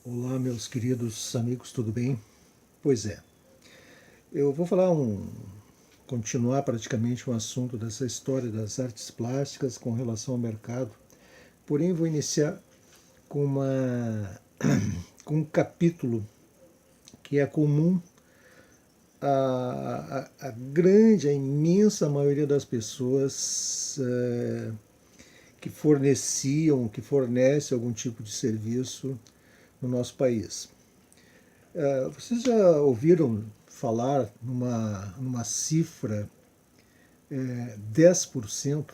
Olá, meus queridos amigos, tudo bem? Pois é, eu vou continuar praticamente um assunto dessa história das artes plásticas com relação ao mercado, porém vou iniciar com, com um capítulo que é comum à grande, à imensa maioria das pessoas que forneciam, que fornecem algum tipo de serviço no nosso país. Vocês já ouviram falar numa cifra 10%?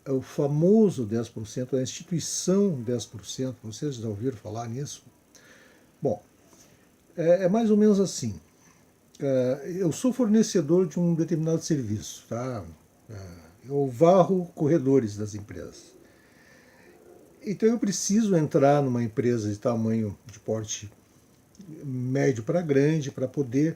É o famoso 10%, a instituição 10%. Vocês já ouviram falar nisso? Bom, é mais ou menos assim. Eu sou fornecedor de um determinado serviço, tá? Eu varro corredores das empresas. Então eu preciso entrar numa empresa de tamanho, de porte médio para grande, para poder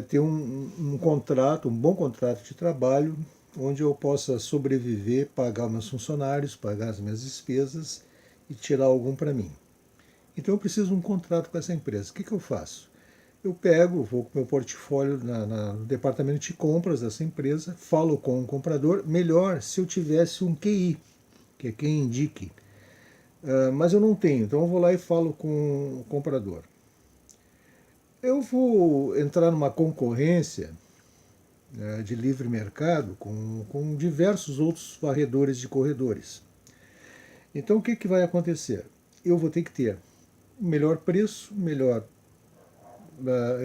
ter um contrato, um bom contrato de trabalho, onde eu possa sobreviver, pagar meus funcionários, pagar as minhas despesas e tirar algum para mim. Então eu preciso de um contrato com essa empresa. O que eu faço? Eu pego, vou com o meu portfólio no departamento de compras dessa empresa, falo com o comprador, melhor se eu tivesse um QI, que é quem indique. Mas eu não tenho, então eu vou lá e falo com o comprador. Eu vou entrar numa concorrência de livre mercado com diversos outros varredores de corredores. Então o que vai acontecer? Eu vou ter que ter melhor preço, melhor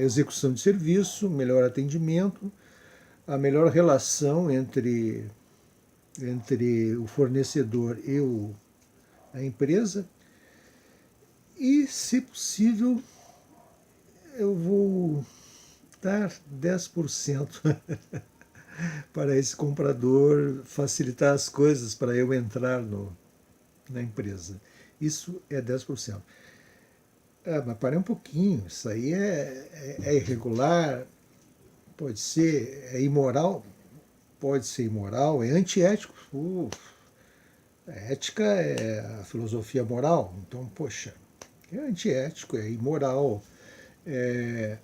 execução de serviço, melhor atendimento, a melhor relação entre o fornecedor e a empresa e, se possível, eu vou dar 10% para esse comprador facilitar as coisas para eu entrar na empresa. Isso é 10%. Mas parei um pouquinho, isso aí é irregular, pode ser, é imoral, pode ser imoral, é antiético. A ética é a filosofia moral, então, poxa, é antiético, é imoral, é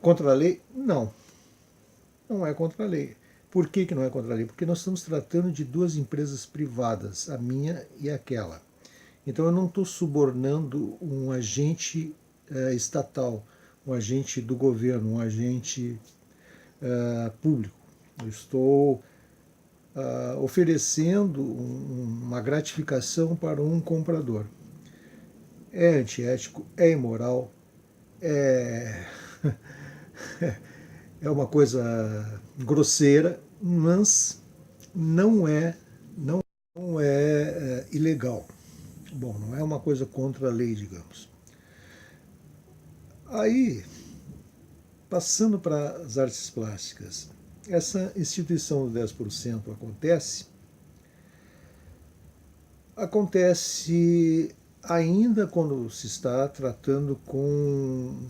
contra a lei? Não, não é contra a lei. Por que não é contra a lei? Porque nós estamos tratando de duas empresas privadas, a minha e aquela. Então eu não estou subornando um agente estatal, um agente do governo, um agente público. Eu estou oferecendo uma gratificação para um comprador. É antiético, é imoral, é, é uma coisa grosseira, mas não é ilegal. Bom, não é uma coisa contra a lei, digamos. Aí, passando para as artes plásticas, essa instituição do 10% acontece ainda quando se está tratando com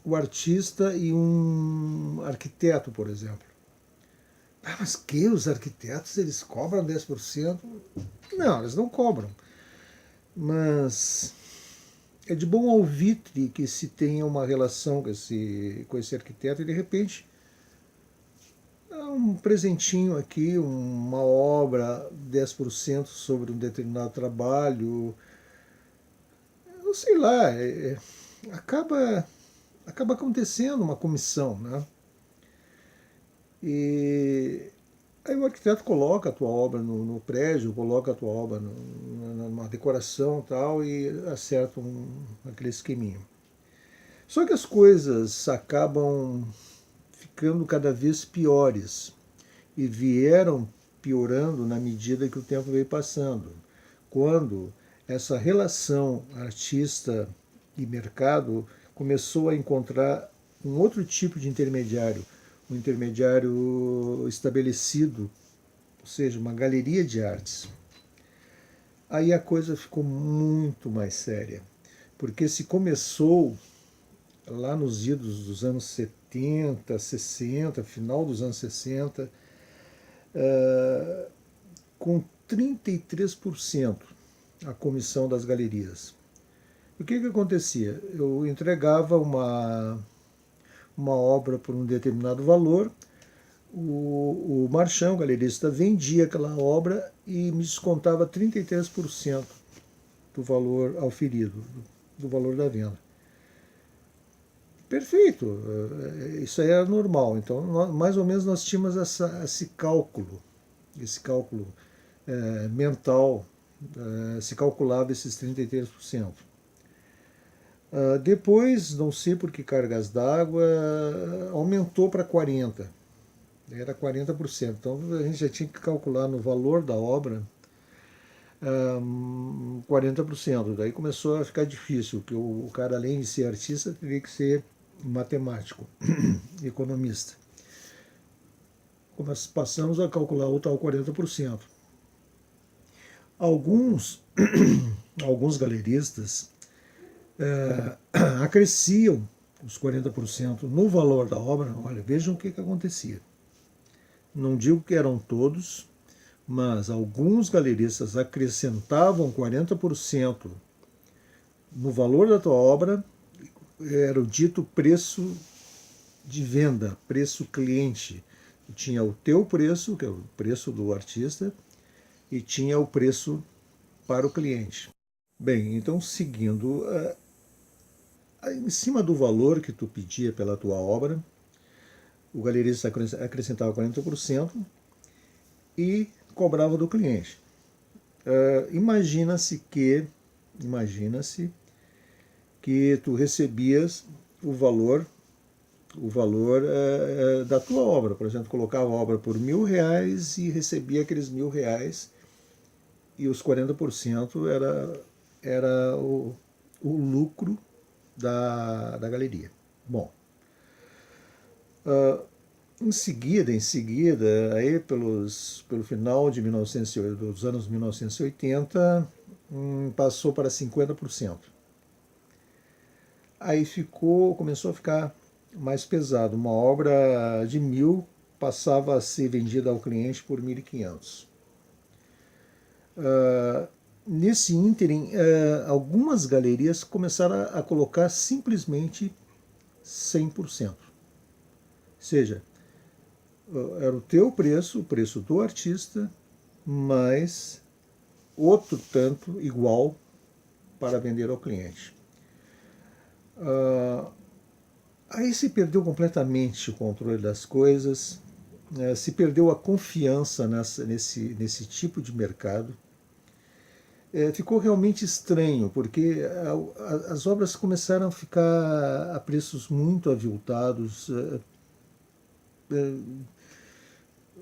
o artista e um arquiteto, por exemplo. Mas que os arquitetos eles cobram 10%? Não, eles não cobram. Mas é de bom alvitre que se tenha uma relação com esse arquiteto e de repente um presentinho aqui, uma obra 10% sobre um determinado trabalho, eu sei lá, acaba, acaba acontecendo uma comissão, né? E aí o arquiteto coloca a tua obra no prédio, coloca a tua obra numa decoração e tal, e acerta aquele esqueminha. Só que as coisas acabam ficando cada vez piores e vieram piorando na medida que o tempo veio passando. Quando essa relação artista e mercado começou a encontrar um outro tipo de intermediário, um intermediário estabelecido, ou seja, uma galeria de artes. Aí a coisa ficou muito mais séria, porque se começou lá nos idos dos anos 70, 60, final dos anos 60, com 33% a comissão das galerias. O que acontecia? Eu entregava uma obra por um determinado valor, o marchand, o galerista, vendia aquela obra e me descontava 33% do valor auferido, do valor da venda. Perfeito, isso aí era normal. Então, mais ou menos nós tínhamos esse cálculo mental, se calculava esses 33%. Depois, não sei por que cargas d'água, aumentou para 40%. Era 40%. Então a gente já tinha que calcular no valor da obra 40%. Daí começou a ficar difícil, porque o cara, além de ser artista, teria que ser matemático, economista. Passamos a calcular o tal 40%. Alguns galeristas acresciam os 40% no valor da obra. Olha, vejam o que acontecia. Não digo que eram todos, mas alguns galeristas acrescentavam 40% no valor da tua obra, era o dito preço de venda, preço cliente. Tinha o teu preço, que é o preço do artista, e tinha o preço para o cliente. Bem, então seguindo, em cima do valor que tu pedia pela tua obra, o galerista acrescentava 40% e cobrava do cliente. Imagina-se que tu recebias o valor da tua obra. Por exemplo, colocava a obra por R$1.000 e recebia aqueles R$1.000 e os 40% era o lucro da galeria. Bom, em seguida, aí pelo final dos anos 1980, passou para 50%. Aí começou a ficar mais pesado. Uma obra de 1.000 passava a ser vendida ao cliente por 1.500. Nesse ínterim, algumas galerias começaram a colocar simplesmente 100%. Ou seja, era o teu preço, o preço do artista, mais outro tanto igual para vender ao cliente. Aí se completamente o controle das coisas, se perdeu a confiança nesse tipo de mercado. Ficou realmente estranho, porque as obras começaram a ficar a preços muito aviltados.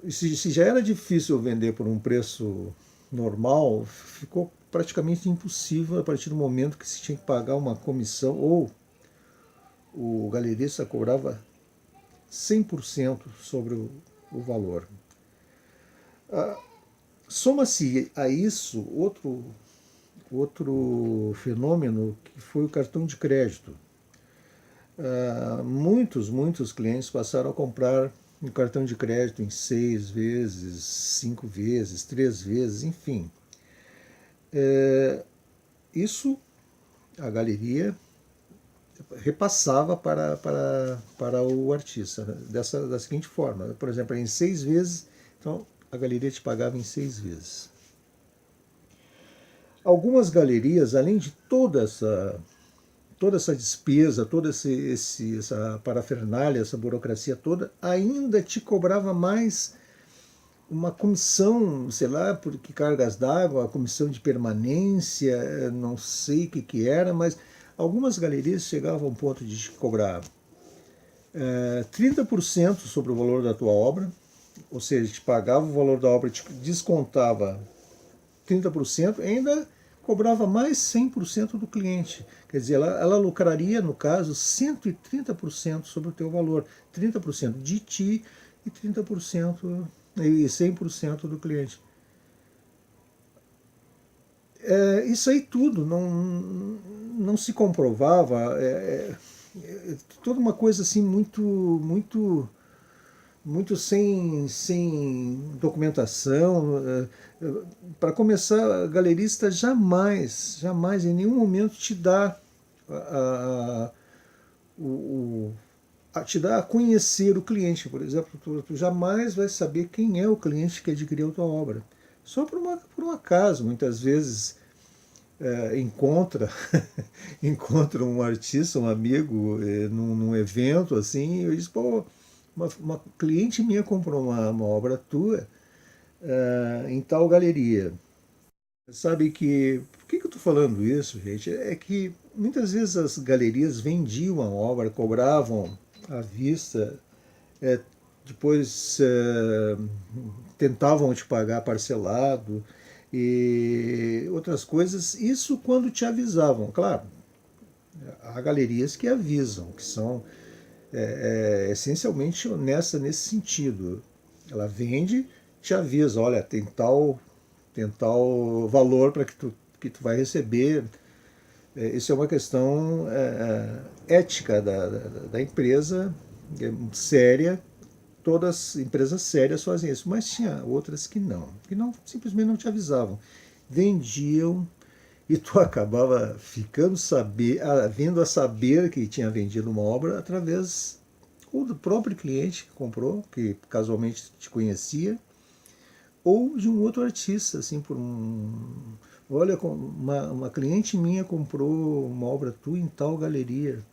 Se já era difícil vender por um preço normal, ficou praticamente impossível a partir do momento que se tinha que pagar uma comissão, ou o galerista cobrava 100% sobre o valor. Soma-se a isso outro fenômeno, que foi o cartão de crédito. Muitos clientes passaram a comprar um cartão de crédito em 6 vezes, 5 vezes, 3 vezes, enfim. Isso a galeria repassava para o artista, né? Da seguinte forma: por exemplo, em 6 vezes, então a galeria te pagava em 6 vezes. Algumas galerias, além de toda essa despesa, toda essa parafernália, essa burocracia toda, ainda te cobrava mais uma comissão, sei lá, por que cargas d'água, a comissão de permanência, não sei o que era, mas algumas galerias chegavam ao ponto de te cobrar 30% sobre o valor da tua obra, ou seja, te pagava o valor da obra, te descontava 30%, ainda cobrava mais 100% do cliente. Quer dizer, ela lucraria, no caso, 130% sobre o teu valor. 30% de ti e 30% e 100% do cliente. Isso aí tudo não se comprovava. Toda uma coisa assim muito muito sem documentação. Para começar, a galerista jamais, em nenhum momento te dá a, o, te dá a conhecer o cliente. Por exemplo, tu jamais vai saber quem é o cliente que adquiriu a tua obra. Só por um acaso, muitas vezes encontra encontra um artista, um amigo, num evento assim, e eu disse, pô, uma cliente minha comprou uma obra tua em tal galeria. Sabe que. Por que eu estou falando isso, gente? É que muitas vezes as galerias vendiam a obra, cobravam à vista, é, depois tentavam te pagar parcelado e outras coisas. Isso quando te avisavam. Claro, há galerias que avisam, que são essencialmente honesta nesse sentido. Ela vende, te avisa, olha, tem tal valor para que tu vai receber. Isso é uma questão ética da empresa, séria. Todas as empresas sérias fazem isso, mas tinha outras que não simplesmente não te avisavam. Vendiam e tu acabava ficando vindo a saber que tinha vendido uma obra através ou do próprio cliente que comprou, que casualmente te conhecia, ou de um outro artista, assim, por um. Olha, uma cliente minha comprou uma obra tua em tal galeria.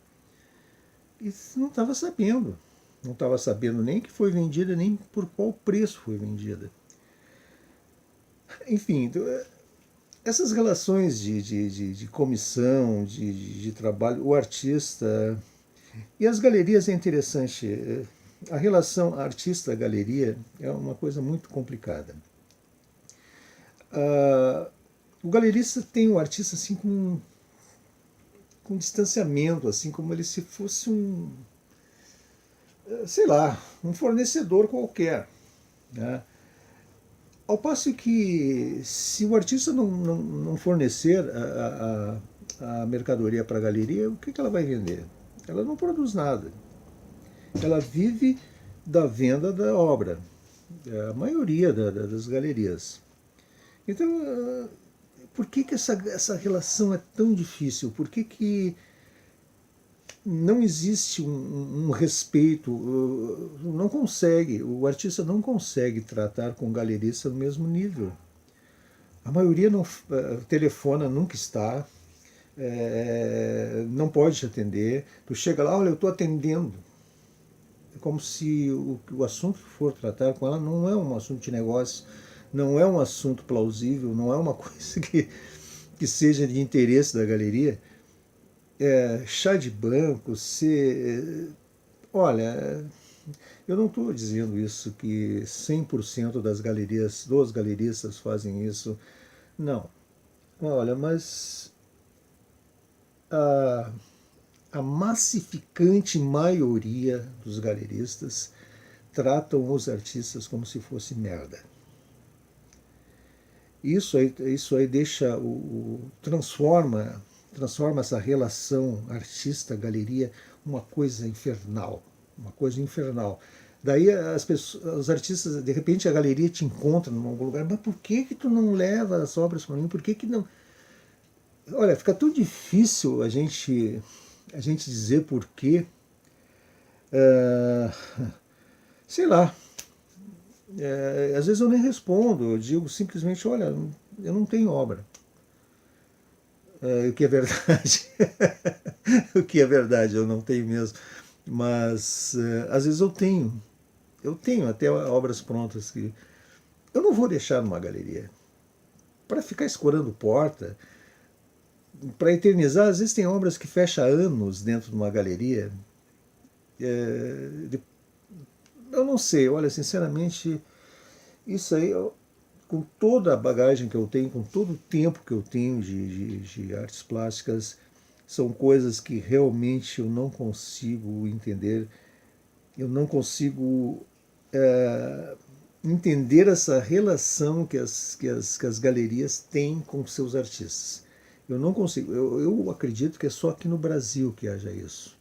E não estava sabendo. Não estava sabendo nem que foi vendida, nem por qual preço foi vendida. Enfim, essas relações de comissão, de trabalho, o artista. E as galerias é interessante. A relação artista-galeria é uma coisa muito complicada. O galerista tem o artista assim com distanciamento, assim como ele se fosse um, sei lá, um fornecedor qualquer. Né? Ao passo que se o artista não fornecer a mercadoria para a galeria, o que ela vai vender? Ela não produz nada. Ela vive da venda da obra, a maioria das galerias. Então, por que essa relação é tão difícil? Por que não existe um respeito? Não consegue, o artista não consegue tratar com o galerista no mesmo nível. A maioria não telefona, nunca está, não pode te atender. Tu chega lá, olha, eu estou atendendo. É como se o assunto que for tratar com ela não é um assunto de negócio, não é um assunto plausível, não é uma coisa que seja de interesse da galeria. Chá de banco, se. Olha, eu não estou dizendo isso que 100% das galerias, dos galeristas fazem isso. Não. Olha, mas a, a massificante maioria dos galeristas tratam os artistas como se fosse merda. Isso aí deixa transforma essa relação artista-galeria uma coisa infernal, uma coisa infernal. Daí os artistas, de repente a galeria te encontra em algum lugar, mas por que tu não leva as obras para mim? Por que não? Olha, fica tão difícil a gente dizer por quê. Uh, sei lá, às vezes eu nem respondo, eu digo simplesmente, olha, eu não tenho obra. O que é verdade. O que é verdade, eu não tenho mesmo. Mas às vezes eu tenho. Eu tenho até obras prontas que eu não vou deixar numa galeria. Para ficar escorando porta, para eternizar, às vezes tem obras que fecham anos dentro de uma galeria. Eu não sei, olha, sinceramente, isso aí, com toda a bagagem que eu tenho, com todo o tempo que eu tenho de artes plásticas, são coisas que realmente eu não consigo entender. Eu não consigo entender essa relação que as galerias têm com seus artistas. Eu não consigo. Eu acredito que é só aqui no Brasil que haja isso.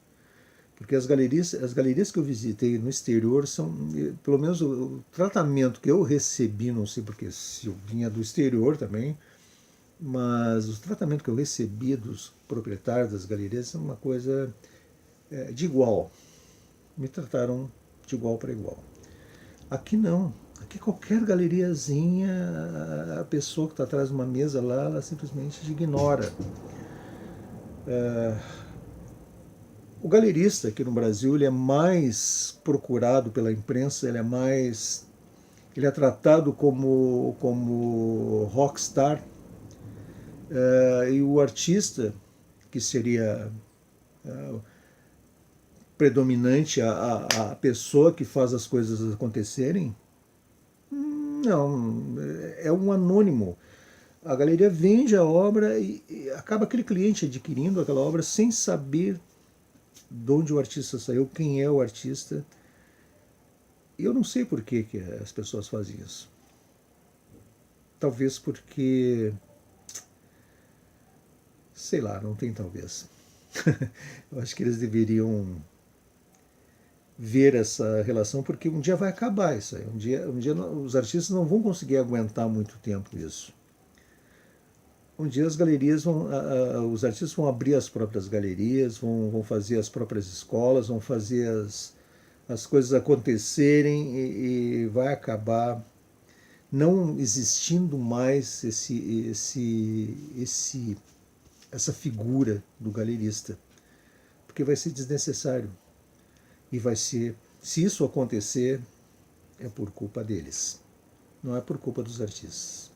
Porque as galerias que eu visitei no exterior são, pelo menos o tratamento que eu recebi, não sei porque se eu vinha do exterior também, mas o tratamento que eu recebi dos proprietários das galerias é uma coisa de igual. Me trataram de igual para igual. Aqui não. Aqui qualquer galeriazinha, a pessoa que está atrás de uma mesa lá, ela simplesmente ignora. O galerista aqui no Brasil, ele é mais procurado pela imprensa, ele é tratado como rockstar, e o artista, que seria predominante, a pessoa que faz as coisas acontecerem, não, é um anônimo. A galeria vende a obra e acaba aquele cliente adquirindo aquela obra sem saber de onde o artista saiu, quem é o artista. E eu não sei por que as pessoas fazem isso. Talvez porque, sei lá, não tem talvez. Eu acho que eles deveriam ver essa relação, porque um dia vai acabar isso aí. Um dia os artistas não vão conseguir aguentar muito tempo isso. Um dia as galerias os artistas vão abrir as próprias galerias, vão fazer as próprias escolas, vão fazer as coisas acontecerem e vai acabar não existindo mais essa figura do galerista, porque vai ser desnecessário e vai ser, se isso acontecer, é por culpa deles, não é por culpa dos artistas.